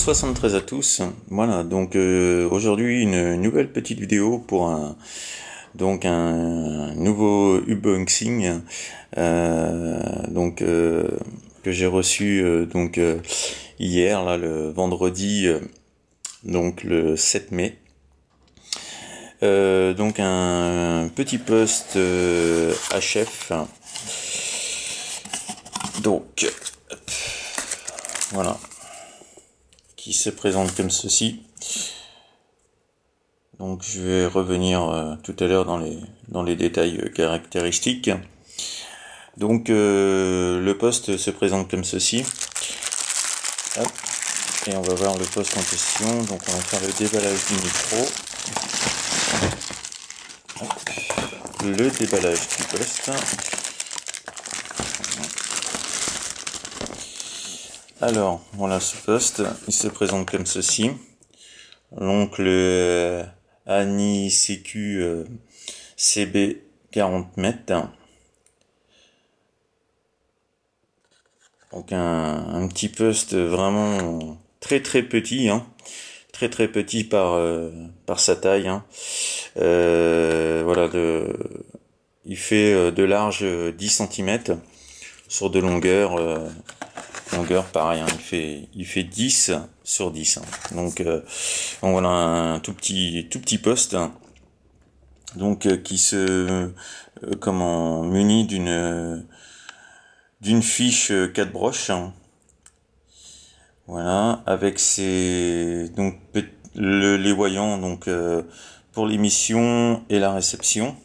73 à tous. Voilà, donc aujourd'hui une nouvelle petite vidéo pour un nouveau unboxing que j'ai reçu hier là le vendredi donc le 7 mai. Donc un petit post HF. Donc voilà, qui se présente comme ceci. Donc je vais revenir tout à l'heure dans les détails caractéristiques. Donc le poste se présente comme ceci. Hop. Et on va voir le poste en question. Donc on va faire le déballage du micro. Hop. Le déballage du poste. Alors, voilà ce poste, il se présente comme ceci. Donc le ANI CQ CB 40 mètres. Donc un petit poste vraiment très petit, hein. Très petit par sa taille, hein. Voilà, il fait de large 10 cm sur de longueur pareil, hein, il fait 10 sur 10, hein. Donc voilà un tout petit poste, hein, donc qui se munit d'une fiche 4 broches, hein. Voilà, avec ses les voyants donc pour l'émission et la réception,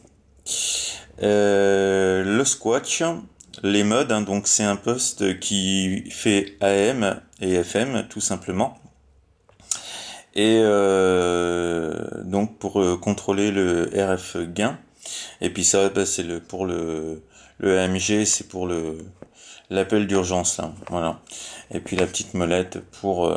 le squash, les modes, hein, donc c'est un poste qui fait AM et FM tout simplement, et donc pour contrôler le RF gain, et puis ça c'est pour le AMG, c'est pour l'appel d'urgence là, voilà, et puis la petite molette pour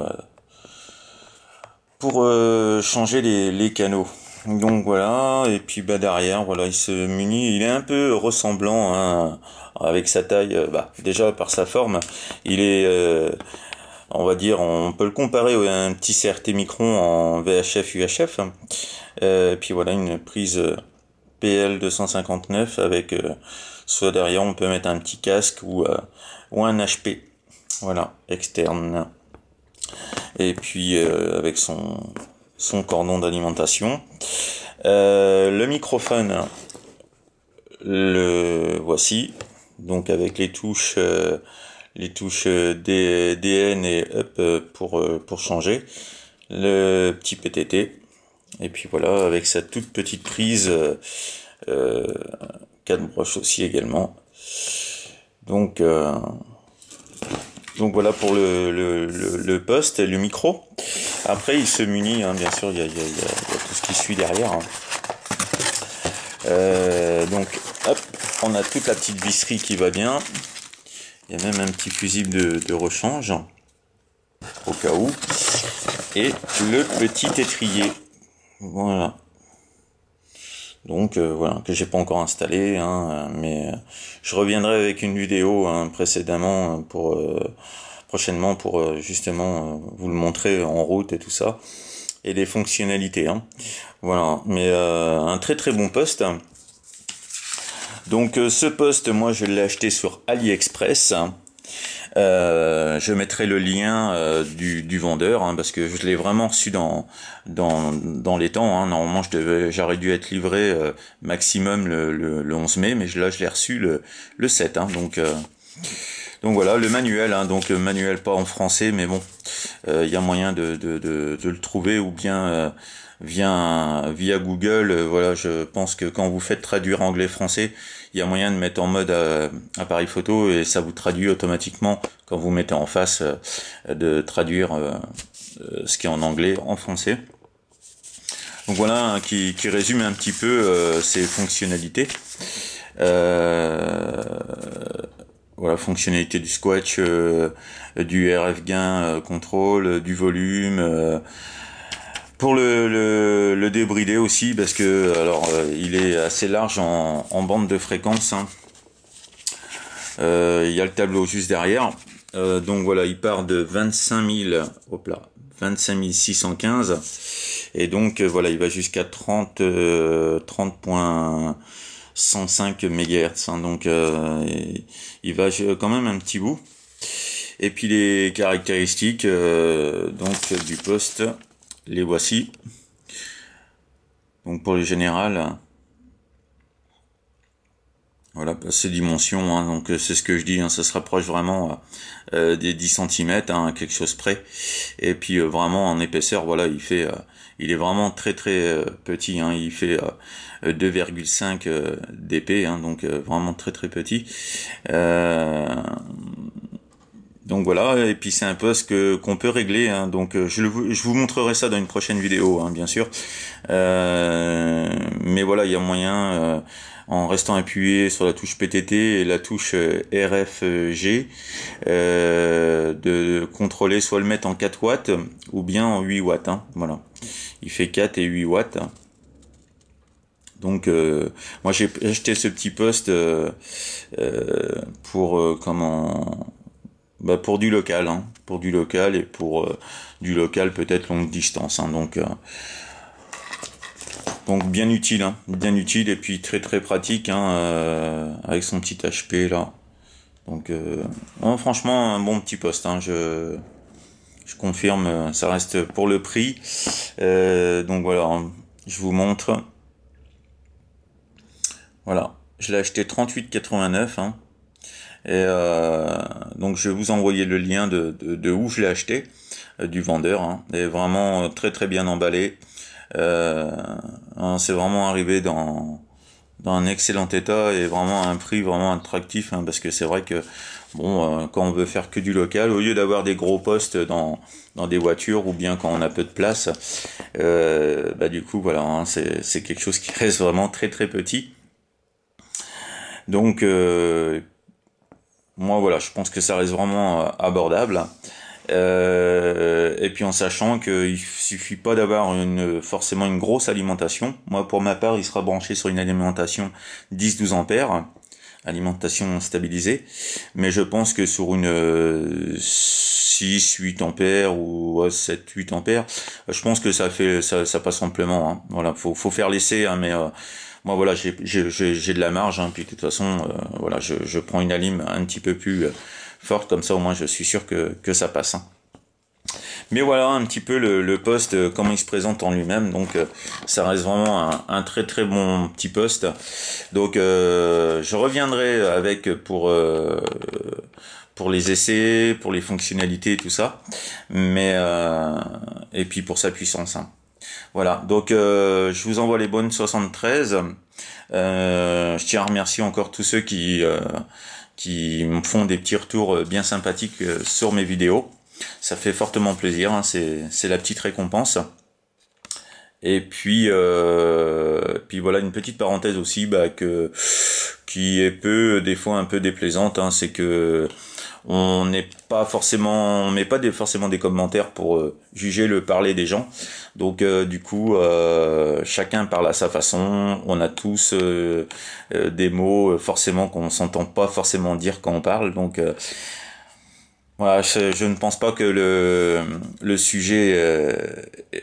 changer les canaux. Donc voilà, et puis derrière, voilà, il se munit, il est un peu ressemblant, hein, avec sa taille, déjà par sa forme, il est, on va dire, on peut le comparer à un petit CRT Micron en VHF UHF, hein. Et puis voilà, une prise PL 259 avec soit derrière on peut mettre un petit casque ou un HP, voilà, externe, et puis avec son cordon d'alimentation. Le microphone, le voici, donc avec les touches DN et up pour changer, le petit PTT, et puis voilà avec sa toute petite prise 4 broches aussi également. Donc voilà pour le poste et le micro. Après il se munit, hein, bien sûr, il y a tout ce qui suit derrière, hein. Donc hop, on a toute la petite visserie qui va bien. Il y a même un petit fusible de rechange au cas où, et le petit étrier, voilà. Donc voilà, que j'ai pas encore installé, hein, mais je reviendrai avec une vidéo, hein, prochainement pour justement vous le montrer en route et tout ça, et les fonctionnalités, hein. Voilà, mais un très bon poste. Donc ce poste, moi je l'ai acheté sur AliExpress. Je mettrai le lien du vendeur, hein, parce que je l'ai vraiment reçu dans les temps, hein. Normalement j'aurais dû être livré maximum le 11 mai, mais là je l'ai reçu le 7, hein. Donc voilà le manuel, hein, donc manuel pas en français, mais bon, il y a moyen de le trouver, ou bien via Google. Voilà, je pense que quand vous faites traduire anglais-français, il y a moyen de mettre en mode appareil photo, et ça vous traduit automatiquement quand vous mettez en face, de traduire ce qui est en anglais en français. Donc voilà, hein, qui résume un petit peu ses fonctionnalités. Voilà, fonctionnalité du squash, du RF gain contrôle, du volume, pour le débridé aussi, parce que alors il est assez large en bande de fréquence, hein. Il y a le tableau juste derrière. Donc voilà, il part de 25 000, hop là, 25 615, et donc voilà, il va jusqu'à 30.105 MHz, hein, donc il va quand même un petit bout. Et puis les caractéristiques donc du poste, les voici. Donc pour le général, voilà, ces dimensions, hein, donc c'est ce que je dis, hein, ça se rapproche vraiment des 10 cm, hein, quelque chose près. Et puis vraiment en épaisseur, voilà, il est vraiment très très petit, hein, il fait 2,5 d'épais, hein, donc vraiment très très petit. Donc voilà, et puis c'est un poste qu'on peut régler, hein, donc je vous montrerai ça dans une prochaine vidéo, hein, bien sûr. Mais voilà, il y a moyen, en restant appuyé sur la touche PTT et la touche RFG, de contrôler, soit le mettre en 4 watts ou bien en 8 watts. Hein, voilà, il fait 4 et 8 watts. Donc moi j'ai acheté ce petit poste pour pour du local, hein, pour du local et pour du local peut-être longue distance, hein, donc bien utile, hein, bien utile, et puis très très pratique, hein, avec son petit HP là. Donc franchement un bon petit poste, hein, je confirme, ça reste pour le prix. Donc voilà, hein, je vous montre. Voilà, je l'ai acheté 38,89, hein. Et donc je vais vous envoyer le lien de où je l'ai acheté, du vendeur, hein. Et vraiment très très bien emballé. C'est vraiment arrivé dans un excellent état et vraiment à un prix vraiment attractif, hein, parce que c'est vrai que bon, quand on veut faire que du local, au lieu d'avoir des gros postes dans des voitures ou bien quand on a peu de place, du coup voilà, hein, c'est quelque chose qui reste vraiment très très petit. Donc moi voilà, je pense que ça reste vraiment abordable. Et puis en sachant qu'il suffit pas d'avoir forcément une grosse alimentation. Moi pour ma part, il sera branché sur une alimentation 10-12 ampères, alimentation stabilisée. Mais je pense que sur une 6-8 ampères ou 7-8 ampères, je pense que ça passe amplement, hein. Voilà, faut faire l'essai, hein, mais moi voilà, j'ai de la marge, hein, puis de toute façon voilà, je prends une alim un petit peu plus forte, comme ça au moins je suis sûr que ça passe, hein. Mais voilà un petit peu le poste, comment il se présente en lui-même. Donc ça reste vraiment un très très bon petit poste. Donc je reviendrai avec pour les essais, pour les fonctionnalités et tout ça, mais et puis pour sa puissance, hein. Voilà, donc je vous envoie les bonnes 73. Je tiens à remercier encore tous ceux qui me font des petits retours bien sympathiques sur mes vidéos. Ça fait fortement plaisir, hein, c'est la petite récompense. Et puis voilà une petite parenthèse aussi, qui est des fois un peu déplaisante, hein, c'est que on met pas forcément des commentaires pour juger le parler des gens. Donc du coup chacun parle à sa façon. On a tous des mots forcément qu'on s'entend pas forcément dire quand on parle. Donc voilà, je ne pense pas que le sujet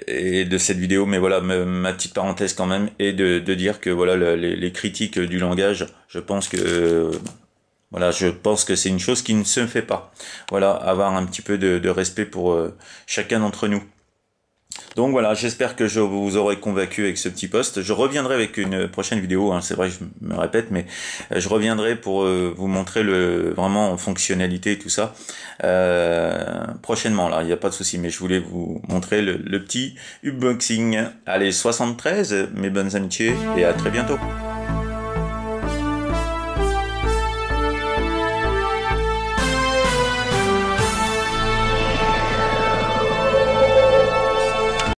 est de cette vidéo, mais voilà, ma petite parenthèse quand même est de dire que voilà les critiques du langage, je pense que c'est une chose qui ne se fait pas. Voilà, avoir un petit peu de respect pour chacun d'entre nous. Donc voilà, j'espère que je vous aurai convaincu avec ce petit post. Je reviendrai avec une prochaine vidéo, hein, c'est vrai que je me répète, mais je reviendrai pour vous montrer vraiment en fonctionnalité et tout ça prochainement, là, il n'y a pas de souci, mais je voulais vous montrer le petit unboxing. Allez, 73, mes bonnes amitiés, et à très bientôt.